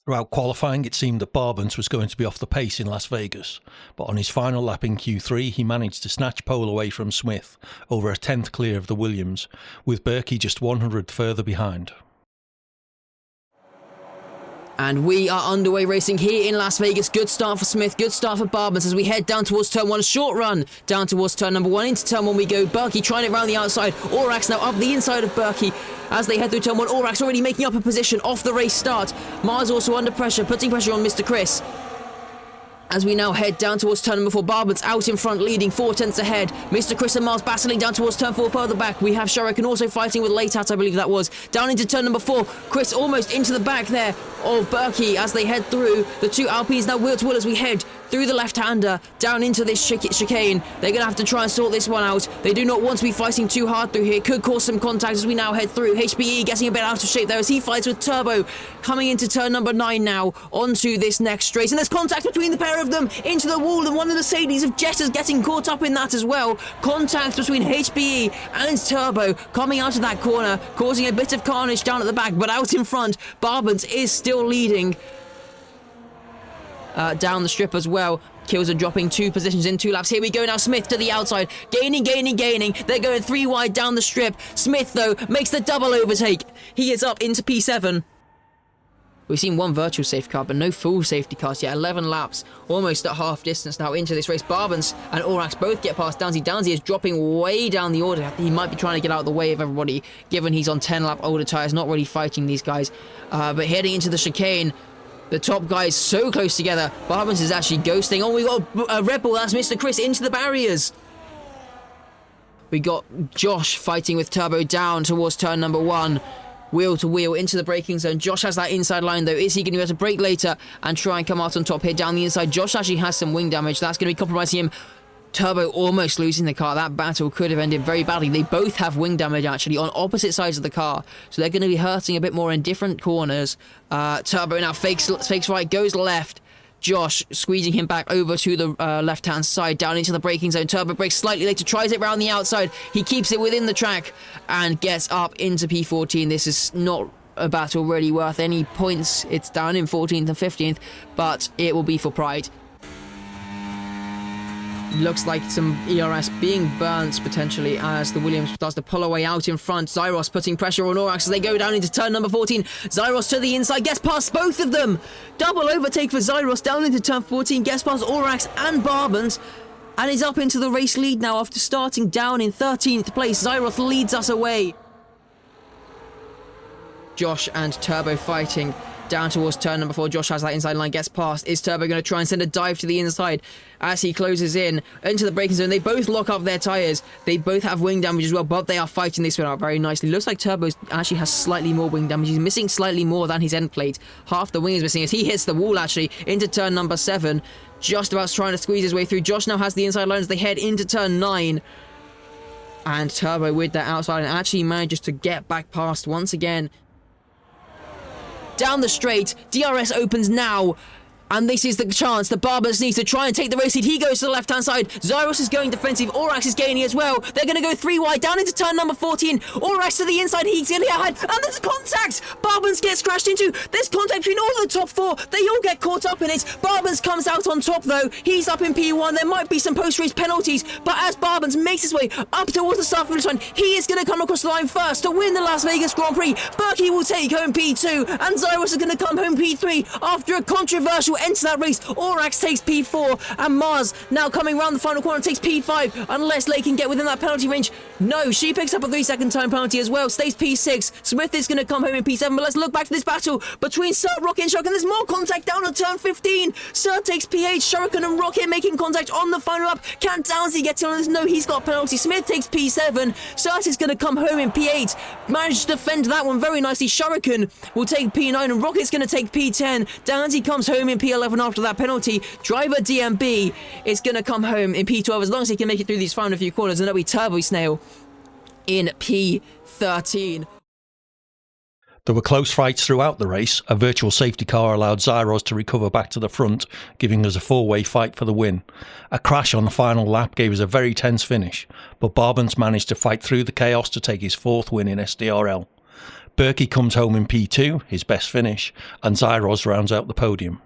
Throughout qualifying, it seemed that Barbans was going to be off the pace in Las Vegas, but on his final lap in Q3 he managed to snatch pole away from Smith, over a tenth clear of the Williams, with Berkey just 100 further behind. And we are underway racing here in Las Vegas. Good start for Smith, good start for Barbans as we head down towards turn 1. A short run down towards turn number 1. Into turn 1 we go. Berkey trying it around the outside. Aurax now up the inside of Berkey as they head through turn 1. Aurax already making up a position off the race start. Mars also under pressure, putting pressure on Mr. Chris. As we now head down towards turn number 4, Barbans out in front, leading 4 tenths ahead. Mr. Chris and Mars battling down towards turn 4 further back. We have Shuriken also fighting with Latat, I believe that was. Down into turn number 4, Chris almost into the back there of Berkey as they head through. The two Alpines now wheel to wheel as we head through the left-hander down into this chicane. They're going to have to try and sort this one out. They do not want to be fighting too hard through here. Could cause some contact as we now head through. HBE getting a bit out of shape there as he fights with Turbo. Coming into turn number 9 now onto this next straight. And there's contact between the pair of them into the wall, and one of the Mercedes of Jetters getting caught up in that as well. Contact between HBE and Turbo coming out of that corner, causing a bit of carnage down at the back, but out in front, Barbans is still leading. Down the strip as well. Kills are dropping 2 positions in 2 laps. Here we go now. Smith to the outside. Gaining. They're going 3 wide down the strip. Smith, though, makes the double overtake. He is up into P7. We've seen 1 virtual safety car, but no full safety cars yet. 11 laps, almost at half distance now into this race. Barbans and Aurax both get past Downsy. Downsy is dropping way down the order. He might be trying to get out of the way of everybody, given he's on 10-lap older tyres, not really fighting these guys. But heading into the chicane, the top guys so close together. Barbans is actually ghosting. Oh, we got a Red Bull. That's Mr. Chris into the barriers. We got Josh fighting with Turbo down towards turn number 1. Wheel to wheel into the braking zone. Josh has that inside line though. Is he going to be able to brake later and try and come out on top here down the inside? Josh actually has some wing damage. That's going to be compromising him. Turbo almost losing the car. That battle could have ended very badly. They both have wing damage actually on opposite sides of the car, so they're going to be hurting a bit more in different corners. Turbo now fakes right, goes left. Josh squeezing him back over to the left-hand side, down into the braking zone. Turbo brakes slightly later, tries it round the outside. He keeps it within the track and gets up into P14. This is not a battle really worth any points. It's down in 14th and 15th, but it will be for pride. Looks like some ERS being burnt potentially as the Williams starts to pull away out in front. Zyros putting pressure on Aurax as they go down into turn number 14. Zyros to the inside, gets past both of them. Double overtake for Zyros down into turn 14, gets past Aurax and Barbans, and is up into the race lead now after starting down in 13th place. Zyros leads us away. Josh and Turbo fighting down towards turn number 4. Josh has that inside line, gets past. Is Turbo going to try and send a dive to the inside as he closes in into the braking zone? They both lock up their tyres. They both have wing damage as well, but they are fighting this one out very nicely. Looks like Turbo actually has slightly more wing damage. He's missing slightly more than his end plate. Half the wing is missing as he hits the wall actually into turn number 7. Just about trying to squeeze his way through. Josh now has the inside line as they head into turn 9. And Turbo with that outside and actually manages to get back past once again. Down the straight, DRS opens now, and this is the chance that Barbans needs to try and take the race lead. He goes to the left-hand side. Zyros is going defensive. Aurax is gaining as well. They're going to go 3 wide down into turn number 14. Aurax to the inside. He's going to get ahead, and there's a contact. Barbans gets crashed into. There's contact between all the top 4. They all get caught up in it. Barbans comes out on top, though. He's up in P1. There might be some post-race penalties, but as Barbans makes his way up towards the start finish line, he is going to come across the line first to win the Las Vegas Grand Prix. Berkey will take home P2, and Zyros is going to come home P3 after a controversial end to that race. Aurax takes P4, and Mars now coming around the final corner takes P5, unless Lay can get within that penalty range. No, she picks up a 3-second time penalty as well, stays P6. Smith is going to come home in P7, but let's look back to this battle between Sert, Rocket and Shuriken. There's more contact down on turn 15. Sert takes P8, Shuriken and Rocket making contact on the final lap. Can Downsy get in on this? No, he's got a penalty. Smith takes P7. Sert is going to come home in P8. Managed to defend that one very nicely. Shuriken will take P9 and Rocket's going to take P10. Downsy comes home in P11 after that penalty. Driver DMB is going to come home in P12 as long as he can make it through these final few corners, and that'll be Turbo Snail in P13. There were close fights throughout the race. A virtual safety car allowed Zyros to recover back to the front, giving us a 4-way fight for the win. A crash on the final lap gave us a very tense finish, but Barbans managed to fight through the chaos to take his 4th win in SDRL. Berkey comes home in P2, his best finish, and Zyros rounds out the podium.